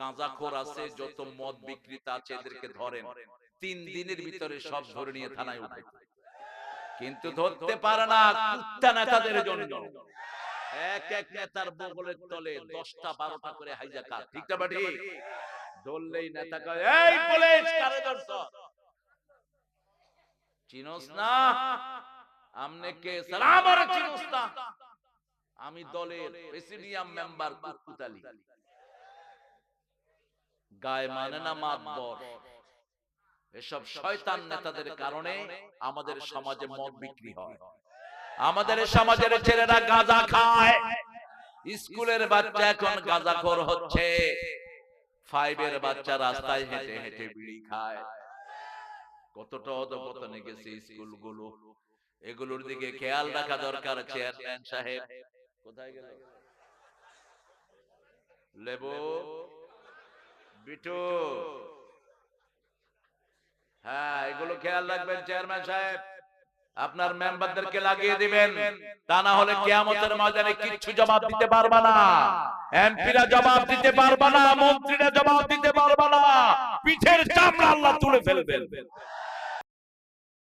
গাঁজাখোর আছে, যত মদ বিক্রেতা আছে, এদেরকে ধরেন, 3 দিনের ভিতরে সব ধরে নিয়ে থানায় উঠাই, কিন্তু ধরতে পারে না কুত্তা নেতাদের জন্য। এক এক নেতার বগলের তলে 10টা 12টা করে হাইজাকার, ঠিক না বাটি? ধরলেই নেতা কয়, এই পুলিশ কারে ধরছ? চিনোস না? আমনে কে? সালাম আর চিনোস না? আমি দলের প্রেসিডিয়াম মেম্বার কুকুতালি। গায়ে মানে না মাতবর। এসব শয়তান নেতাদের কারণে আমাদের সমাজে মদ বিক্রি হয়, আমাদের সমাজের ছেলেরা গাঁজা খায়, স্কুলের বাচ্চা এখন গাঁজাখোর হচ্ছে, 5 এর বাচ্চা রাস্তায় হেঁটে হেঁটে বিড়ি খায়। কতটা অধপতনে গেছে স্কুলগুলো, এগুলোর দিকে খেয়াল রাখা দরকার। চেয়ারম্যান সাহেব কোথায় গেল? লেবু, বিটু, হ্যাঁ, এগুলো খেয়াল রাখবেন চেয়ারম্যান সাহেব, আপনার মেম্বারদেরকে লাগিয়ে দিবেন, তা না হলে কিয়ামতের ময়দানে কিচ্ছু জবাব দিতে পারবে না। এমপিরা জবাব দিতে পারবে না, মন্ত্রীরা জবাব দিতে পারবে না, পিঠের চামড়া আল্লাহ তুলে ফেলবেন।